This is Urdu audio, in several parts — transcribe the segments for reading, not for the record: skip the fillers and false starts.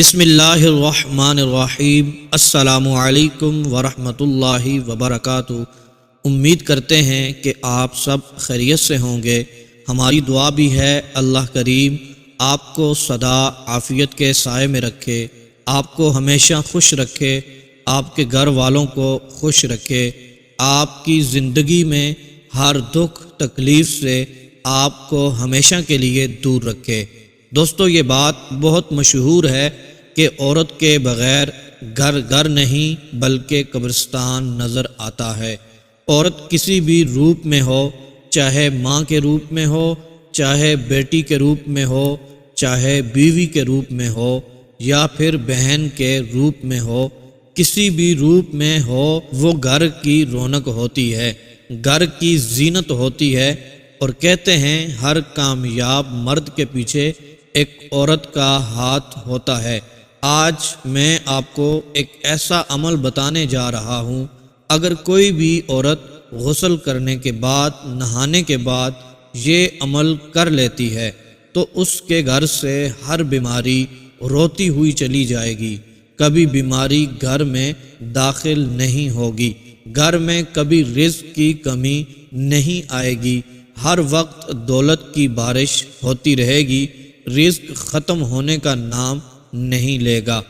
بسم اللہ الرحمن الرحیم۔ السلام علیکم ورحمۃ اللہ وبرکاتہ۔ امید کرتے ہیں کہ آپ سب خیریت سے ہوں گے۔ ہماری دعا بھی ہے اللہ کریم آپ کو سدا عافیت کے سائے میں رکھے، آپ کو ہمیشہ خوش رکھے، آپ کے گھر والوں کو خوش رکھے، آپ کی زندگی میں ہر دکھ تکلیف سے آپ کو ہمیشہ کے لیے دور رکھے۔ دوستو، یہ بات بہت مشہور ہے کہ عورت کے بغیر گھر نہیں بلکہ قبرستان نظر آتا ہے۔ عورت کسی بھی روپ میں ہو، چاہے ماں کے روپ میں ہو، چاہے بیٹی کے روپ میں ہو، چاہے بیوی کے روپ میں ہو، یا پھر بہن کے روپ میں ہو، کسی بھی روپ میں ہو، وہ گھر کی رونق ہوتی ہے، گھر کی زینت ہوتی ہے۔ اور کہتے ہیں ہر کامیاب مرد کے پیچھے ایک عورت کا ہاتھ ہوتا ہے۔ آج میں آپ کو ایک ایسا عمل بتانے جا رہا ہوں، اگر کوئی بھی عورت غسل کرنے کے بعد، نہانے کے بعد یہ عمل کر لیتی ہے تو اس کے گھر سے ہر بیماری روتی ہوئی چلی جائے گی، کبھی بیماری گھر میں داخل نہیں ہوگی، گھر میں کبھی رزق کی کمی نہیں آئے گی، ہر وقت دولت کی بارش ہوتی رہے گی، رزق ختم ہونے کا نام نہیں لے گا۔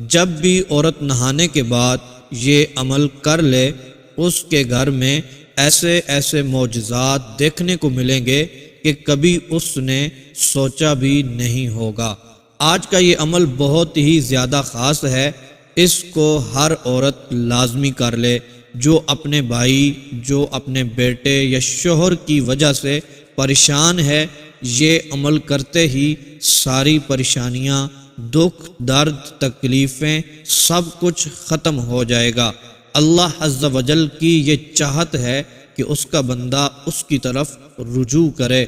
جب بھی عورت نہانے کے بعد یہ عمل کر لے، اس کے گھر میں ایسے معجزات دیکھنے کو ملیں گے کہ کبھی اس نے سوچا بھی نہیں ہوگا۔ آج کا یہ عمل بہت ہی زیادہ خاص ہے، اس کو ہر عورت لازمی کر لے جو اپنے بھائی، جو اپنے بیٹے یا شوہر کی وجہ سے پریشان ہے۔ یہ عمل کرتے ہی ساری پریشانیاں، دکھ، درد، تکلیفیں سب کچھ ختم ہو جائے گا۔ اللہ عز و جل کی یہ چاہت ہے کہ اس کا بندہ اس کی طرف رجوع کرے،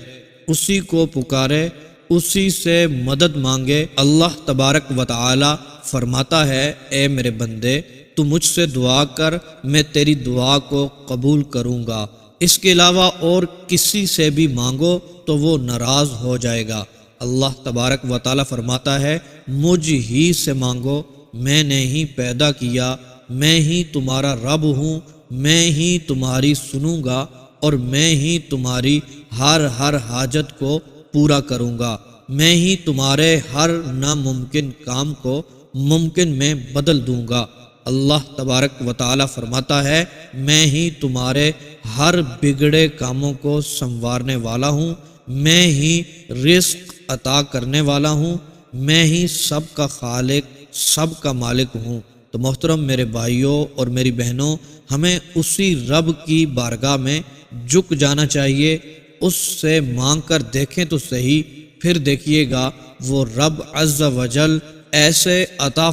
اسی کو پکارے، اسی سے مدد مانگے۔ اللہ تبارک و تعالی فرماتا ہے، اے میرے بندے، تو مجھ سے دعا کر، میں تیری دعا کو قبول کروں گا۔ اس کے علاوہ اور کسی سے بھی مانگو تو وہ ناراض ہو جائے گا۔ اللہ تبارک و تعالی فرماتا ہے، مجھ ہی سے مانگو، میں نے ہی پیدا کیا، میں ہی تمہارا رب ہوں، میں ہی تمہاری سنوں گا اور میں ہی تمہاری ہر حاجت کو پورا کروں گا، میں ہی تمہارے ہر ناممکن کام کو ممکن میں بدل دوں گا۔ اللہ تبارک و تعالی فرماتا ہے، میں ہی تمہارے ہر بگڑے کاموں کو سنوارنے والا ہوں، میں ہی رزق عطا کرنے والا ہوں، میں ہی سب کا خالق، سب کا مالک ہوں۔ تو محترم میرے بھائیوں اور میری بہنوں، ہمیں اسی رب کی بارگاہ میں جھک جانا چاہیے، اس سے مانگ کر دیکھیں تو صحیح، پھر دیکھیے گا وہ رب عز و جل ایسے عطا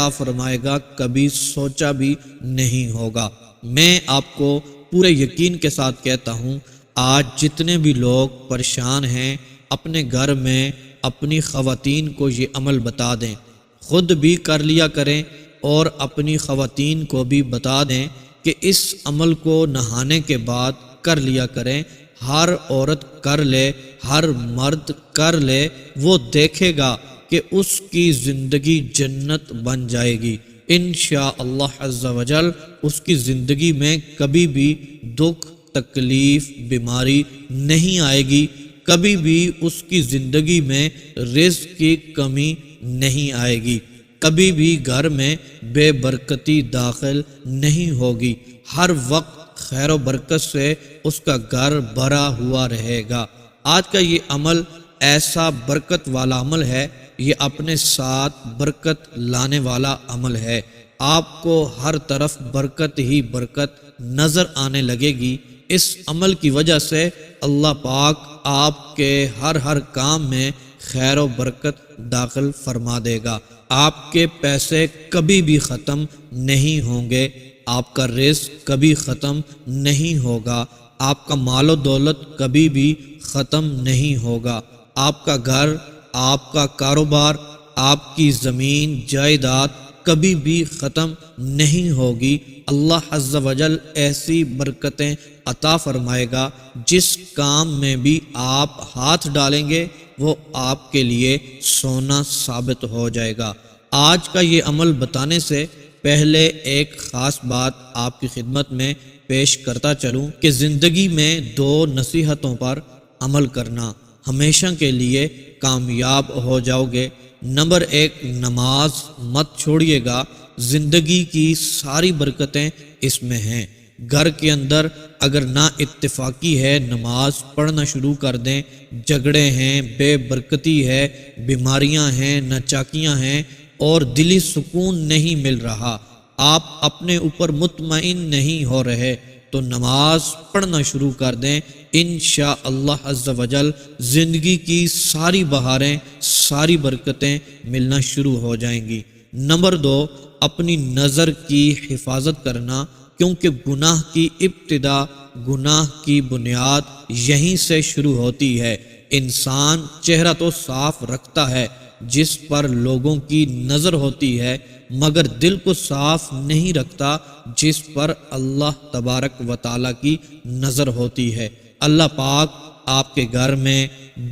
فرمائے گا کبھی سوچا بھی نہیں ہوگا۔ میں آپ کو پورے یقین کے ساتھ کہتا ہوں، آج جتنے بھی لوگ پریشان ہیں، اپنے گھر میں اپنی خواتین کو یہ عمل بتا دیں، خود بھی کر لیا کریں اور اپنی خواتین کو بھی بتا دیں کہ اس عمل کو نہانے کے بعد کر لیا کریں۔ ہر عورت کر لے، ہر مرد کر لے، وہ دیکھے گا کہ اس کی زندگی جنت بن جائے گی۔ انشاءاللہ عز و جل اس کی زندگی میں کبھی بھی دکھ، تکلیف، بیماری نہیں آئے گی، کبھی بھی اس کی زندگی میں رزق کی کمی نہیں آئے گی، کبھی بھی گھر میں بے برکتی داخل نہیں ہوگی، ہر وقت خیر و برکت سے اس کا گھر بھرا ہوا رہے گا۔ آج کا یہ عمل ایسا برکت والا عمل ہے، یہ اپنے ساتھ برکت لانے والا عمل ہے۔ آپ کو ہر طرف برکت ہی برکت نظر آنے لگے گی۔ اس عمل کی وجہ سے اللہ پاک آپ کے ہر کام میں خیر و برکت داخل فرما دے گا۔ آپ کے پیسے کبھی بھی ختم نہیں ہوں گے، آپ کا رزق کبھی ختم نہیں ہوگا، آپ کا مال و دولت کبھی بھی ختم نہیں ہوگا، آپ کا گھر، آپ کا کاروبار، آپ کی زمین جائیداد کبھی بھی ختم نہیں ہوگی۔ اللہ عز و جل ایسی برکتیں عطا فرمائے گا۔ جس کام میں بھی آپ ہاتھ ڈالیں گے وہ آپ کے لیے سونا ثابت ہو جائے گا۔ آج کا یہ عمل بتانے سے پہلے ایک خاص بات آپ کی خدمت میں پیش کرتا چلوں کہ زندگی میں 2 نصیحتوں پر عمل کرنا، ہمیشہ کے لیے کامیاب ہو جاؤ گے۔ نمبر 1، نماز مت چھوڑیے گا، زندگی کی ساری برکتیں اس میں ہیں۔ گھر کے اندر اگر نا اتفاقی ہے، نماز پڑھنا شروع کر دیں۔ جھگڑے ہیں، بے برکتی ہے، بیماریاں ہیں، ناچاکیاں ہیں اور دلی سکون نہیں مل رہا، آپ اپنے اوپر مطمئن نہیں ہو رہے، تو نماز پڑھنا شروع کر دیں۔ انشاءاللہ عز و جل زندگی کی ساری بہاریں، ساری برکتیں ملنا شروع ہو جائیں گی۔ نمبر 2، اپنی نظر کی حفاظت کرنا، کیونکہ گناہ کی ابتدا، گناہ کی بنیاد یہیں سے شروع ہوتی ہے۔ انسان چہرہ تو صاف رکھتا ہے جس پر لوگوں کی نظر ہوتی ہے، مگر دل کو صاف نہیں رکھتا جس پر اللہ تبارک و تعالیٰ کی نظر ہوتی ہے۔ اللہ پاک آپ کے گھر میں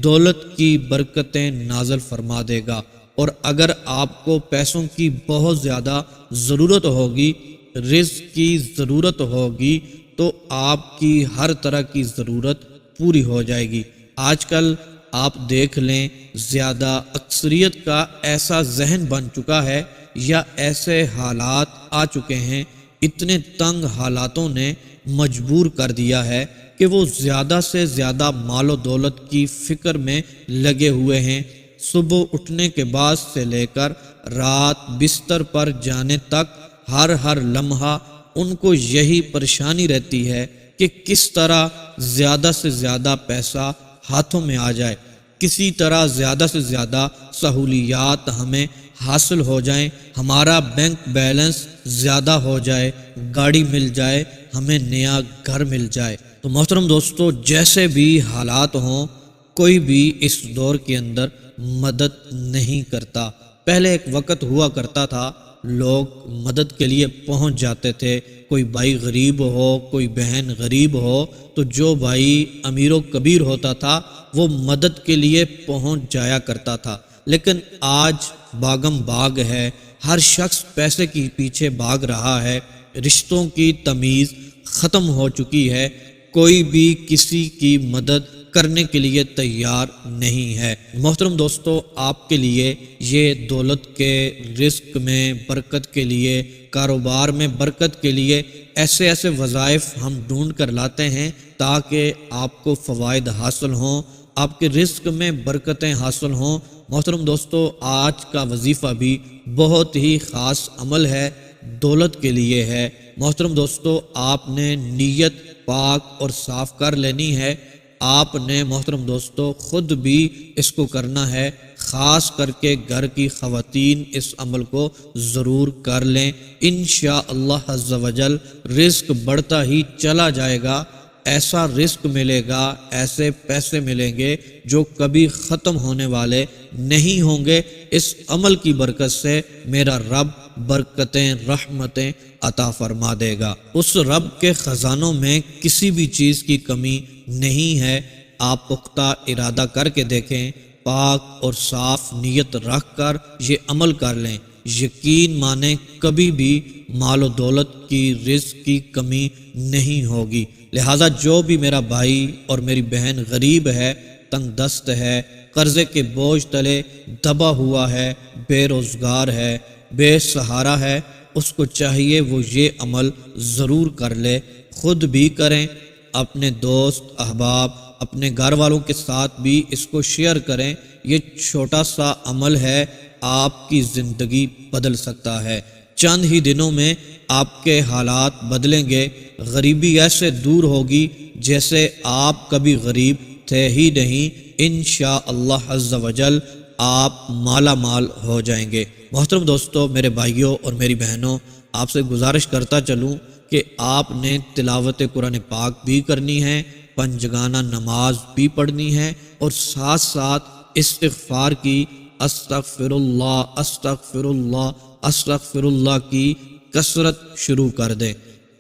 دولت کی برکتیں نازل فرما دے گا، اور اگر آپ کو پیسوں کی بہت زیادہ ضرورت ہوگی، رزق کی ضرورت ہوگی، تو آپ کی ہر طرح کی ضرورت پوری ہو جائے گی۔ آج کل آپ دیکھ لیں، زیادہ اکثریت کا ایسا ذہن بن چکا ہے یا ایسے حالات آ چکے ہیں، اتنے تنگ حالاتوں نے مجبور کر دیا ہے کہ وہ زیادہ سے زیادہ مال و دولت کی فکر میں لگے ہوئے ہیں۔ صبح اٹھنے کے بعد سے لے کر رات بستر پر جانے تک ہر لمحہ ان کو یہی پریشانی رہتی ہے کہ کس طرح زیادہ سے زیادہ پیسہ ہاتھوں میں آ جائے، کسی طرح زیادہ سے زیادہ سہولیات ہمیں حاصل ہو جائیں، ہمارا بینک بیلنس زیادہ ہو جائے، گاڑی مل جائے، ہمیں نیا گھر مل جائے۔ تو محترم دوستو، جیسے بھی حالات ہوں، کوئی بھی اس دور کے اندر مدد نہیں کرتا۔ پہلے ایک وقت ہوا کرتا تھا، لوگ مدد کے لیے پہنچ جاتے تھے۔ کوئی بھائی غریب ہو، کوئی بہن غریب ہو، تو جو بھائی امیر و کبیر ہوتا تھا وہ مدد کے لیے پہنچ جایا کرتا تھا۔ لیکن آج باغم باغ ہے، ہر شخص پیسے کے پیچھے بھاگ رہا ہے، رشتوں کی تمیز ختم ہو چکی ہے، کوئی بھی کسی کی مدد کرنے کے لیے تیار نہیں ہے۔ محترم دوستو، آپ کے لیے یہ دولت کے، رزق میں برکت کے لیے، کاروبار میں برکت کے لیے ایسے وظائف ہم ڈھونڈ کر لاتے ہیں تاکہ آپ کو فوائد حاصل ہوں، آپ کے رزق میں برکتیں حاصل ہوں۔ محترم دوستو، آج کا وظیفہ بھی بہت ہی خاص عمل ہے، دولت کے لیے ہے۔ محترم دوستو، آپ نے نیت پاک اور صاف کر لینی ہے۔ آپ نے محترم دوستو خود بھی اس کو کرنا ہے، خاص کر کے گھر کی خواتین اس عمل کو ضرور کر لیں۔ انشاءاللہ عز و جل رزق بڑھتا ہی چلا جائے گا، ایسا رزق ملے گا، ایسے پیسے ملیں گے جو کبھی ختم ہونے والے نہیں ہوں گے۔ اس عمل کی برکت سے میرا رب برکتیں، رحمتیں عطا فرما دے گا۔ اس رب کے خزانوں میں کسی بھی چیز کی کمی نہیں ہے۔ آپ پختہ ارادہ کر کے دیکھیں، پاک اور صاف نیت رکھ کر یہ عمل کر لیں، یقین مانیں کبھی بھی مال و دولت کی، رزق کی کمی نہیں ہوگی۔ لہذا جو بھی میرا بھائی اور میری بہن غریب ہے، تنگ دست ہے، قرضے کے بوجھ تلے دبا ہوا ہے، بے روزگار ہے، بے سہارا ہے، اس کو چاہیے وہ یہ عمل ضرور کر لے، خود بھی کریں، اپنے دوست احباب، اپنے گھر والوں کے ساتھ بھی اس کو شیئر کریں۔ یہ چھوٹا سا عمل ہے، آپ کی زندگی بدل سکتا ہے۔ چند ہی دنوں میں آپ کے حالات بدلیں گے، غریبی ایسے دور ہوگی جیسے آپ کبھی غریب تھے ہی نہیں۔ انشاءاللہ عز و جل آپ مالا مال ہو جائیں گے۔ محترم دوستو، میرے بھائیوں اور میری بہنوں، آپ سے گزارش کرتا چلوں کہ آپ نے تلاوت قرآن پاک بھی کرنی ہے، پنجگانہ نماز بھی پڑھنی ہے، اور ساتھ ساتھ استغفار کی، استغفر اللہ استغفر اللہ استغفر اللہ کی کثرت شروع کر دیں۔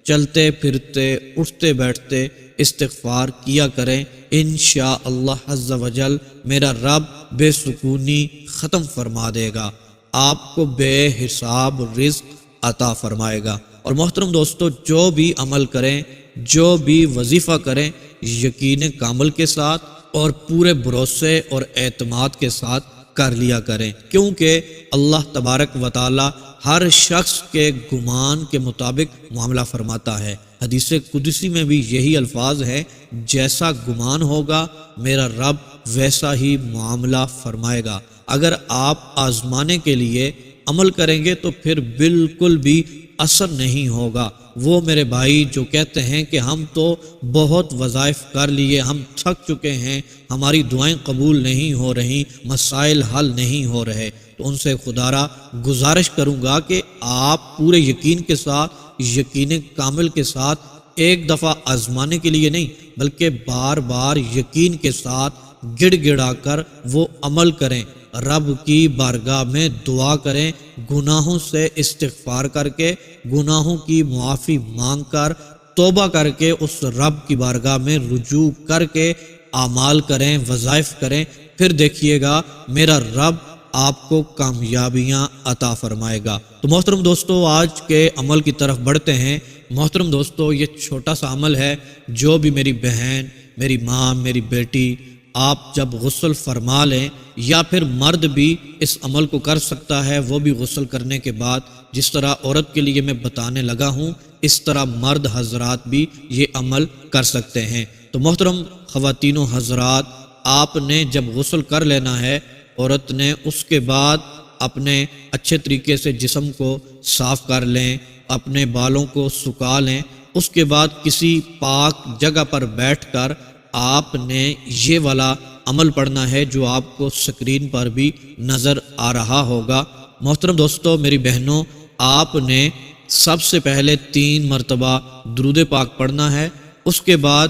چلتے پھرتے اٹھتے بیٹھتے استغفار کیا کریں، انشاءاللہ عز و جل میرا رب بے سکونی ختم فرما دے گا، آپ کو بے حساب رزق عطا فرمائے گا۔ اور محترم دوستو، جو بھی عمل کریں، جو بھی وظیفہ کریں، یقین کامل کے ساتھ اور پورے بھروسے اور اعتماد کے ساتھ کر لیا کریں، کیونکہ اللہ تبارک و تعالی ہر شخص کے گمان کے مطابق معاملہ فرماتا ہے۔ حدیث قدسی میں بھی یہی الفاظ ہے، جیسا گمان ہوگا میرا رب ویسا ہی معاملہ فرمائے گا۔ اگر آپ آزمانے کے لیے عمل کریں گے تو پھر بالکل بھی اثر نہیں ہوگا۔ وہ میرے بھائی جو کہتے ہیں کہ ہم تو بہت وظائف کر لیے، ہم تھک چکے ہیں، ہماری دعائیں قبول نہیں ہو رہی، مسائل حل نہیں ہو رہے، تو ان سے خدا را گزارش کروں گا کہ آپ پورے یقین کے ساتھ، یقین کامل کے ساتھ ایک دفعہ آزمانے کے لیے نہیں بلکہ بار بار یقین کے ساتھ گڑ گڑا کر وہ عمل کریں، رب کی بارگاہ میں دعا کریں، گناہوں سے استغفار کر کے، گناہوں کی معافی مانگ کر، توبہ کر کے اس رب کی بارگاہ میں رجوع کر کے اعمال کریں، وظائف کریں، پھر دیکھیے گا میرا رب آپ کو کامیابیاں عطا فرمائے گا۔ تو محترم دوستو، آج کے عمل کی طرف بڑھتے ہیں۔ محترم دوستو، یہ چھوٹا سا عمل ہے، جو بھی میری بہن، میری ماں، میری بیٹی، آپ جب غسل فرما لیں، یا پھر مرد بھی اس عمل کو کر سکتا ہے، وہ بھی غسل کرنے کے بعد جس طرح عورت کے لیے میں بتانے لگا ہوں، اس طرح مرد حضرات بھی یہ عمل کر سکتے ہیں۔ تو محترم خواتین و حضرات، آپ نے جب غسل کر لینا ہے، عورت نے اس کے بعد اپنے اچھے طریقے سے جسم کو صاف کر لیں، اپنے بالوں کو سکھا لیں، اس کے بعد کسی پاک جگہ پر بیٹھ کر آپ نے یہ والا عمل پڑھنا ہے جو آپ کو سکرین پر بھی نظر آ رہا ہوگا۔ محترم دوستو، میری بہنوں، آپ نے سب سے پہلے 3 مرتبہ درود پاک پڑھنا ہے، اس کے بعد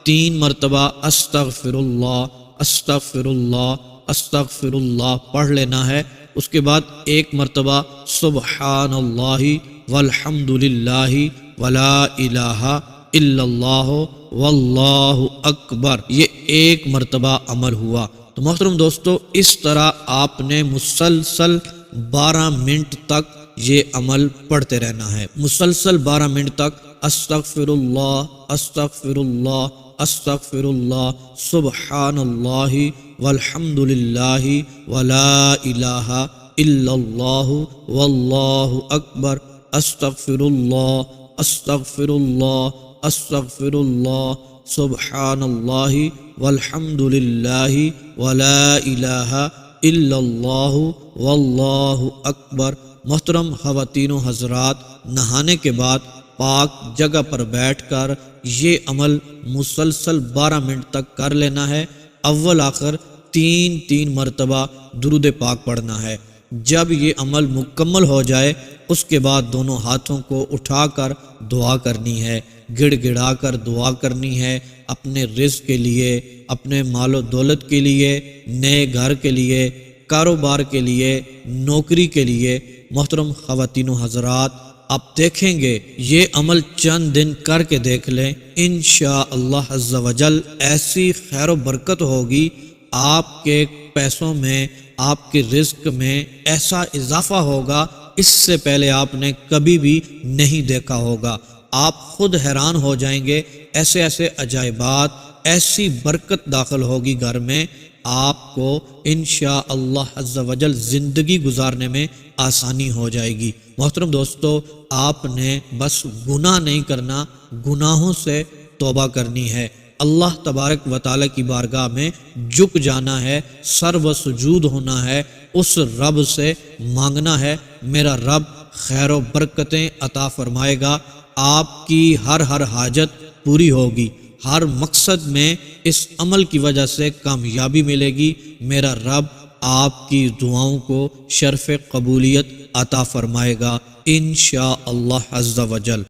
3 مرتبہ استغفر اللہ استغفر اللہ استغفر اللہ پڑھ لینا ہے، اس کے بعد 1 مرتبہ سبحان اللہ والحمد للہ ولا الہ الا اللہ واللہ اکبر، یہ 1 مرتبہ عمل ہوا۔ تو محترم دوستو، اس طرح آپ نے مسلسل 12 منٹ تک یہ عمل پڑھتے رہنا ہے، مسلسل 12 منٹ تک استغفر اللہ استغفر اللہ استغفر اللہ سبحان اللہ والحمد للہ ولا الہ الا اللہ واللہ اکبر استغفر اللہ استغفر اللہ استغفر اللہ سبحان اللہ والحمد للہ ولا الہ الا اللہ واللہ اکبر۔ محترم خواتین و حضرات، نہانے کے بعد پاک جگہ پر بیٹھ کر یہ عمل مسلسل 12 منٹ تک کر لینا ہے، اول آخر 3 مرتبہ درود پاک پڑھنا ہے۔ جب یہ عمل مکمل ہو جائے، اس کے بعد دونوں ہاتھوں کو اٹھا کر دعا کرنی ہے، گڑ گڑا کر دعا کرنی ہے، اپنے رزق کے لیے، اپنے مال و دولت کے لیے، نئے گھر کے لیے، کاروبار کے لیے، نوکری کے لیے۔ محترم خواتین و حضرات، آپ دیکھیں گے یہ عمل چند دن کر کے دیکھ لیں، انشاءاللہ عز و جل ایسی خیر و برکت ہوگی، آپ کے پیسوں میں، آپ کے رزق میں ایسا اضافہ ہوگا، اس سے پہلے آپ نے کبھی بھی نہیں دیکھا ہوگا۔ آپ خود حیران ہو جائیں گے، ایسے ایسے عجائبات، ایسی برکت داخل ہوگی گھر میں، آپ کو انشاءاللہ عز و جل زندگی گزارنے میں آسانی ہو جائے گی۔ محترم دوستو، آپ نے بس گناہ نہیں کرنا، گناہوں سے توبہ کرنی ہے، اللہ تبارک و تعالی کی بارگاہ میں جھک جانا ہے، سر و سجود ہونا ہے، اس رب سے مانگنا ہے، میرا رب خیر و برکتیں عطا فرمائے گا، آپ کی ہر حاجت پوری ہوگی، ہر مقصد میں اس عمل کی وجہ سے کامیابی ملے گی، میرا رب آپ کی دعاؤں کو شرف قبولیت عطا فرمائے گا انشاءاللہ عز و جل۔